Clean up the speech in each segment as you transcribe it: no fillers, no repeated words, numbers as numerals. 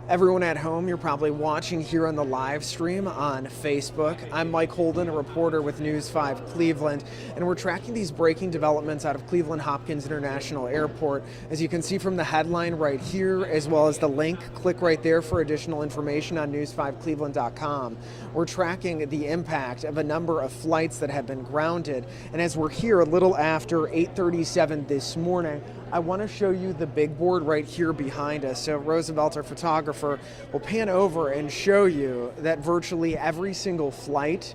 Everyone at home, you're probably watching here on the live stream on Facebook. I'm Mike Holden, a reporter with News 5 Cleveland, and we're tracking these breaking developments out of Cleveland Hopkins International Airport. As you can see from the headline right here, as well as the link, click right there for additional information on news5cleveland.com. We're tracking the impact of a number of flights that have been grounded, and as we're here a little after 8:37 this morning, I want to show you the big board right here behind us. So Roosevelt, our photographer, will pan over and show you that virtually every single flight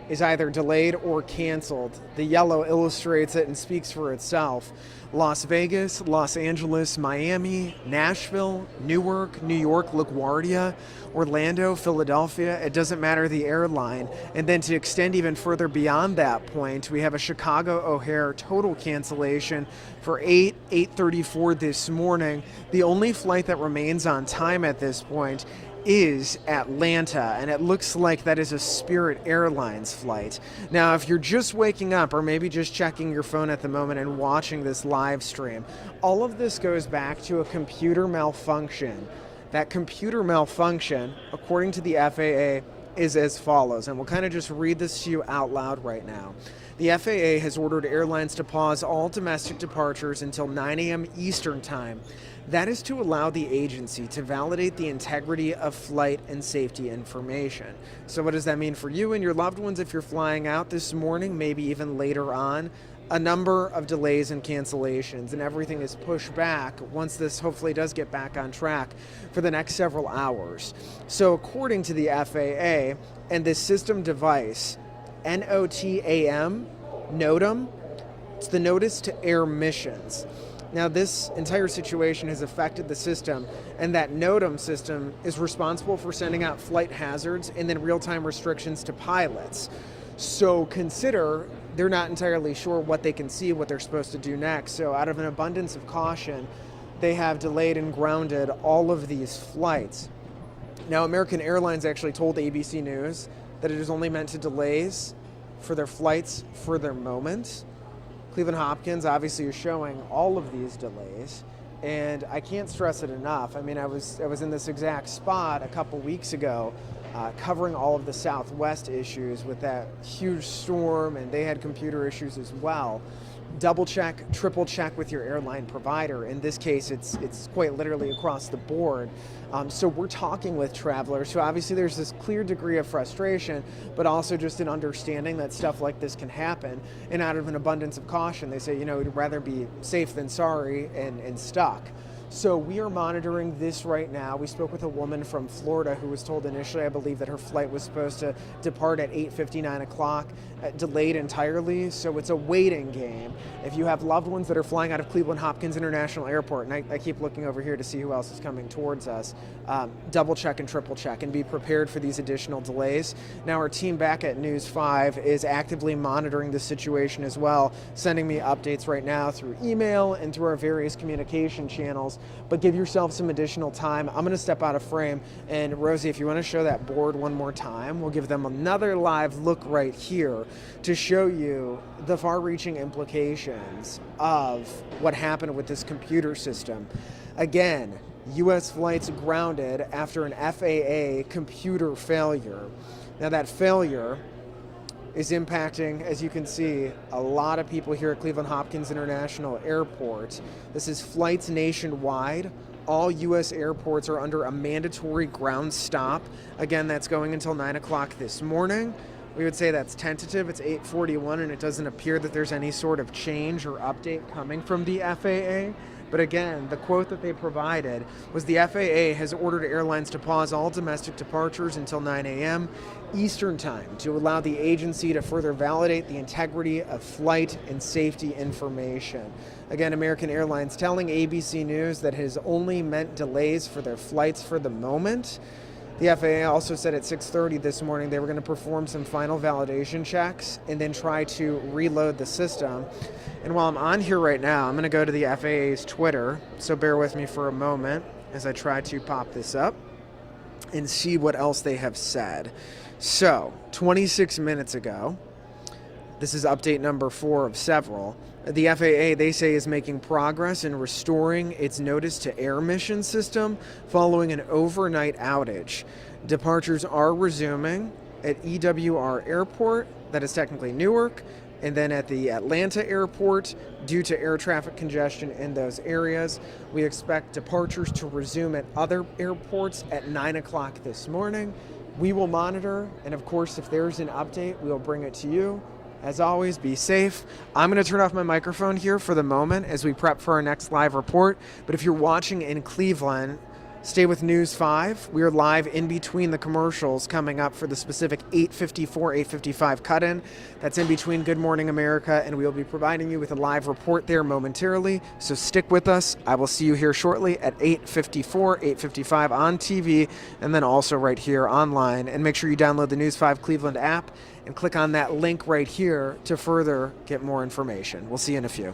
is either delayed or canceled. The yellow illustrates it and speaks for itself. Las Vegas, Los Angeles, Miami, Nashville, Newark, New York, LaGuardia, Orlando, Philadelphia, it doesn't matter the airline. And then to extend even further beyond that point, we have a Chicago O'Hare total cancellation for 8:34 this morning. The only flight that remains on time at this point is Atlanta, and it looks like that is a Spirit Airlines flight. Now, if you're just waking up or maybe just checking your phone at the moment and watching this live stream, all of this goes back to a computer malfunction. That computer malfunction, according to the FAA, is as follows, and we'll kind of just read this to you out loud right now. The FAA has ordered airlines to pause all domestic departures until 9 a.m. Eastern Time. That is to allow the agency to validate the integrity of flight and safety information. So what does that mean for you and your loved ones if you're flying out this morning, maybe even later on? A number of delays and cancellations, and everything is pushed back once this hopefully does get back on track for the next several hours. So according to the FAA and this system device, NOTAM, NOTAM, it's the Notice to Air Missions. Now, this entire situation has affected the system, and that NOTAM system is responsible for sending out flight hazards and then real-time restrictions to pilots. So consider they're not entirely sure what they can see, what they're supposed to do next. So out of an abundance of caution, they have delayed and grounded all of these flights. Now, American Airlines actually told ABC News that it is only meant to delays for their flights for their moment. Cleveland Hopkins obviously is showing all of these delays, and I can't stress it enough. I mean, I was in this exact spot a couple weeks ago covering all of the Southwest issues with that huge storm, and they had computer issues as well. Double check, triple check with your airline provider. In this case, it's quite literally across the board. So we're talking with travelers. So obviously there's this clear degree of frustration, but also just an understanding that stuff like this can happen. And out of an abundance of caution, they say, we'd rather be safe than sorry and stuck. So we are monitoring this right now. We spoke with a woman from Florida who was told initially, I believe, that her flight was supposed to depart at 8:59 o'clock, delayed entirely. So it's a waiting game. If you have loved ones that are flying out of Cleveland Hopkins International Airport, and I keep looking over here to see who else is coming towards us, double check and triple check and be prepared for these additional delays. Now our team back at News 5 is actively monitoring the situation as well, sending me updates right now through email and through our various communication channels. But give yourself some additional time. I'm going to step out of frame, and Rosie, if you want to show that board one more time, we'll give them another live look right here to show you the far-reaching implications of what happened with this computer system. Again, U.S. flights grounded after an FAA computer failure. Now that failure is impacting, as you can see, a lot of people here at Cleveland Hopkins International Airport. This is flights nationwide. All U.S. airports are under a mandatory ground stop. Again, that's going until 9 o'clock this morning. We would say that's tentative. It's 8:41, and it doesn't appear that there's any sort of change or update coming from the FAA. But again, the quote that they provided was the FAA has ordered airlines to pause all domestic departures until 9 a.m. Eastern Time to allow the agency to further validate the integrity of flight and safety information. Again, American Airlines telling ABC News that it has only meant delays for their flights for the moment. The FAA also said at 6:30 this morning they were going to perform some final validation checks and then try to reload the system. And while I'm on here right now, I'm going to go to the FAA's Twitter, so bear with me for a moment as I try to pop this up and see what else they have said. So, 26 minutes ago, This is update number 4 of several. The FAA, they say, is making progress in restoring its notice to air mission system following an overnight outage. Departures are resuming at EWR Airport, that is technically Newark, and then at the Atlanta airport due to air traffic congestion in those areas. We expect departures to resume at other airports at 9 o'clock this morning. We will monitor, and of course, if there's an update, we'll bring it to you. As always, be safe. I'm going to turn off my microphone here for the moment as we prep for our next live report. But if you're watching in Cleveland, stay with News 5. We are live in between the commercials coming up for the specific 8:54, 8:55 cut-in. That's in between Good Morning America, and we will be providing you with a live report there momentarily. So stick with us. I will see you here shortly at 8:54, 8:55 on TV, and then also right here online. And make sure you download the News 5 Cleveland app and click on that link right here to further get more information. We'll see you in a few.